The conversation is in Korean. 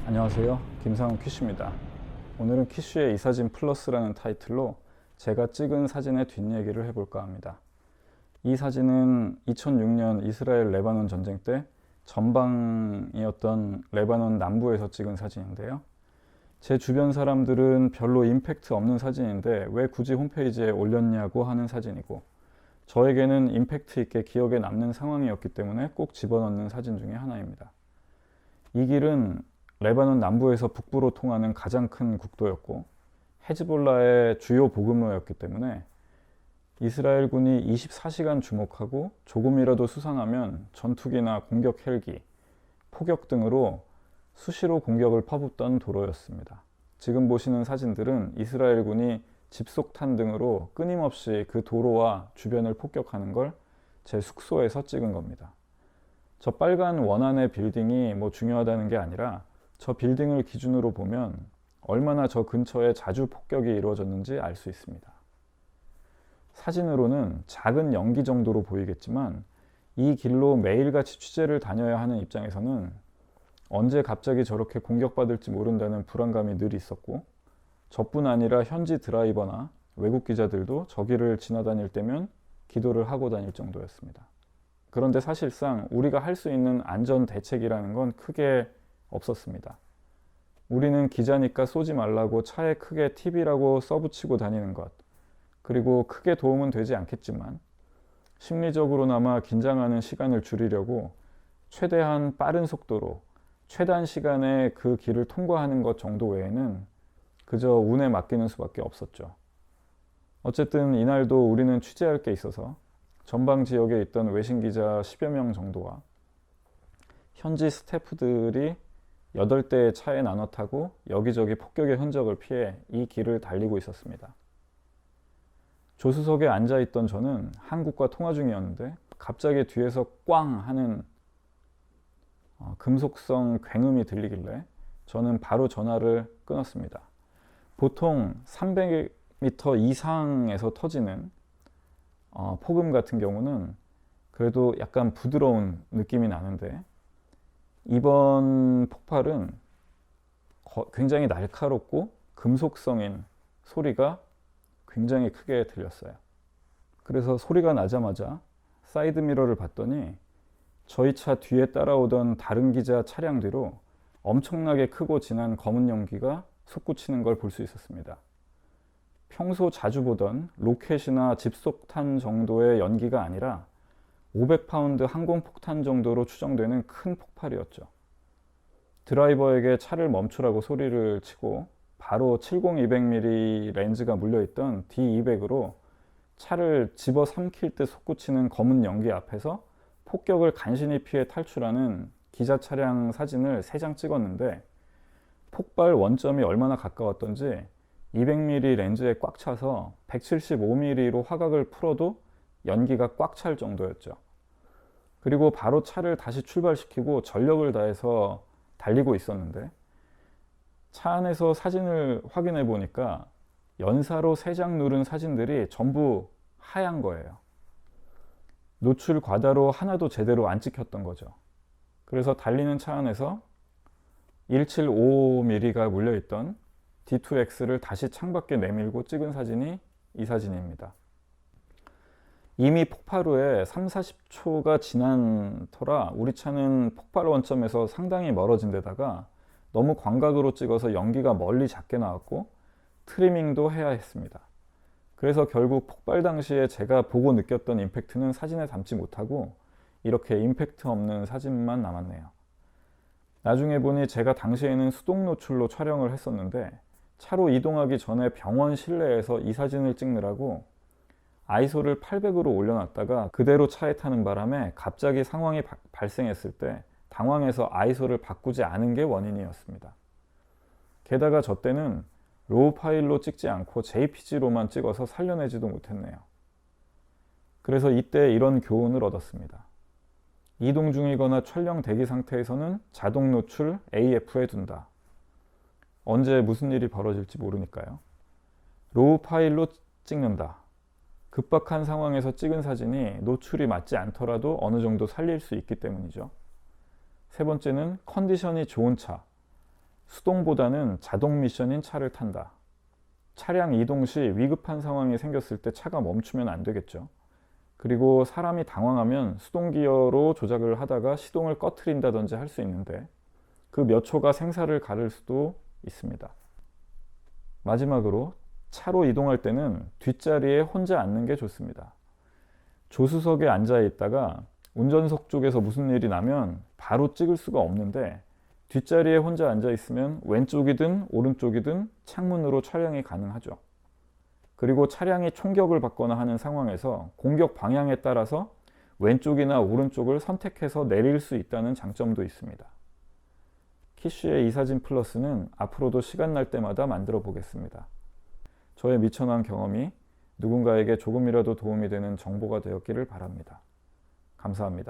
안녕하세요. 김상훈 퀴슈입니다. 오늘은 퀴슈의 이사진 플러스라는 타이틀로 제가 찍은 사진의 뒷얘기를 해볼까 합니다. 이 사진은 2006년 이스라엘 레바논 전쟁 때 전방이었던 레바논 남부에서 찍은 사진인데요. 제 주변 사람들은 별로 임팩트 없는 사진인데 왜 굳이 홈페이지에 올렸냐고 하는 사진이고, 저에게는 임팩트 있게 기억에 남는 상황이었기 때문에 꼭 집어넣는 사진 중에 하나입니다. 이 길은 레바논 남부에서 북부로 통하는 가장 큰 국도였고 헤즈볼라의 주요 보급로였기 때문에 이스라엘군이 24시간 주목하고 조금이라도 수상하면 전투기나 공격 헬기, 포격 등으로 수시로 공격을 퍼붓던 도로였습니다. 지금 보시는 사진들은 이스라엘군이 집속탄 등으로 끊임없이 그 도로와 주변을 폭격하는 걸 제 숙소에서 찍은 겁니다. 저 빨간 원안의 빌딩이 중요하다는 게 아니라 저 빌딩을 기준으로 보면 얼마나 저 근처에 자주 폭격이 이루어졌는지 알 수 있습니다. 사진으로는 작은 연기 정도로 보이겠지만 이 길로 매일같이 취재를 다녀야 하는 입장에서는 언제 갑자기 저렇게 공격받을지 모른다는 불안감이 늘 있었고, 저뿐 아니라 현지 드라이버나 외국 기자들도 저 길을 지나다닐 때면 기도를 하고 다닐 정도였습니다. 그런데 사실상 우리가 할 수 있는 안전 대책이라는 건 크게 없었습니다. 우리는 기자니까 쏘지 말라고 차에 크게 TV라고 써붙이고 다니는 것, 그리고 크게 도움은 되지 않겠지만 심리적으로나마 긴장하는 시간을 줄이려고 최대한 빠른 속도로 최단 시간에 그 길을 통과하는 것 정도 외에는 그저 운에 맡기는 수밖에 없었죠. 어쨌든 이날도 우리는 취재할 게 있어서 전방 지역에 있던 외신 기자 10여 명 정도와 현지 스태프들이 8대의 차에 나눠 타고 여기저기 폭격의 흔적을 피해 이 길을 달리고 있었습니다. 조수석에 앉아있던 저는 한국과 통화 중이었는데 갑자기 뒤에서 꽝 하는 금속성 굉음이 들리길래 저는 바로 전화를 끊었습니다. 보통 300m 이상에서 터지는 폭음 같은 경우는 그래도 약간 부드러운 느낌이 나는데 이번 폭발은 굉장히 날카롭고 금속성인 소리가 굉장히 크게 들렸어요. 그래서 소리가 나자마자 사이드미러를 봤더니 저희 차 뒤에 따라오던 다른 기자 차량 뒤로 엄청나게 크고 진한 검은 연기가 솟구치는 걸 볼 수 있었습니다. 평소 자주 보던 로켓이나 집속탄 정도의 연기가 아니라 500파운드 항공폭탄 정도로 추정되는 큰 폭발이었죠. 드라이버에게 차를 멈추라고 소리를 치고 바로 70-200mm 렌즈가 물려있던 D200으로 차를 집어삼킬 듯 솟구치는 검은 연기 앞에서 폭격을 간신히 피해 탈출하는 기자 차량 사진을 3장 찍었는데 폭발 원점이 얼마나 가까웠던지 200mm 렌즈에 꽉 차서 175mm로 화각을 풀어도 연기가 꽉 찰 정도였죠. 그리고 바로 차를 다시 출발시키고 전력을 다해서 달리고 있었는데 차 안에서 사진을 확인해 보니까 연사로 3장 누른 사진들이 전부 하얀 거예요. 노출 과다로 하나도 제대로 안 찍혔던 거죠. 그래서 달리는 차 안에서 175mm가 물려있던 D2X를 다시 창밖에 내밀고 찍은 사진이 이 사진입니다. 이미 폭발 후에 30-40초가 지난 터라 우리 차는 폭발 원점에서 상당히 멀어진 데다가 너무 광각으로 찍어서 연기가 멀리 작게 나왔고 트리밍도 해야 했습니다. 그래서 결국 폭발 당시에 제가 보고 느꼈던 임팩트는 사진에 담지 못하고 이렇게 임팩트 없는 사진만 남았네요. 나중에 보니 제가 당시에는 수동 노출로 촬영을 했었는데 차로 이동하기 전에 병원 실내에서 이 사진을 찍느라고 아이소를 800으로 올려놨다가 그대로 차에 타는 바람에 갑자기 상황이 발생했을 때 당황해서 아이소를 바꾸지 않은 게 원인이었습니다. 게다가 저 때는 로우 파일로 찍지 않고 JPG로만 찍어서 살려내지도 못했네요. 그래서 이때 이런 교훈을 얻었습니다. 이동 중이거나 촬영 대기 상태에서는 자동 노출 AF에 둔다. 언제 무슨 일이 벌어질지 모르니까요. 로우 파일로 찍는다. 급박한 상황에서 찍은 사진이 노출이 맞지 않더라도 어느 정도 살릴 수 있기 때문이죠. 세 번째는 컨디션이 좋은 차, 수동보다는 자동 미션인 차를 탄다. 차량 이동 시 위급한 상황이 생겼을 때 차가 멈추면 안 되겠죠. 그리고 사람이 당황하면 수동 기어로 조작을 하다가 시동을 꺼트린다든지 할 수 있는데 그 몇 초가 생사를 가를 수도 있습니다. 마지막으로 차로 이동할 때는 뒷자리에 혼자 앉는 게 좋습니다. 조수석에 앉아 있다가 운전석 쪽에서 무슨 일이 나면 바로 찍을 수가 없는데 뒷자리에 혼자 앉아 있으면 왼쪽이든 오른쪽이든 창문으로 촬영이 가능하죠. 그리고 차량이 총격을 받거나 하는 상황에서 공격 방향에 따라서 왼쪽이나 오른쪽을 선택해서 내릴 수 있다는 장점도 있습니다. 키쉬의 이사진 플러스는 앞으로도 시간 날 때마다 만들어 보겠습니다. 저의 미천한 경험이 누군가에게 조금이라도 도움이 되는 정보가 되었기를 바랍니다. 감사합니다.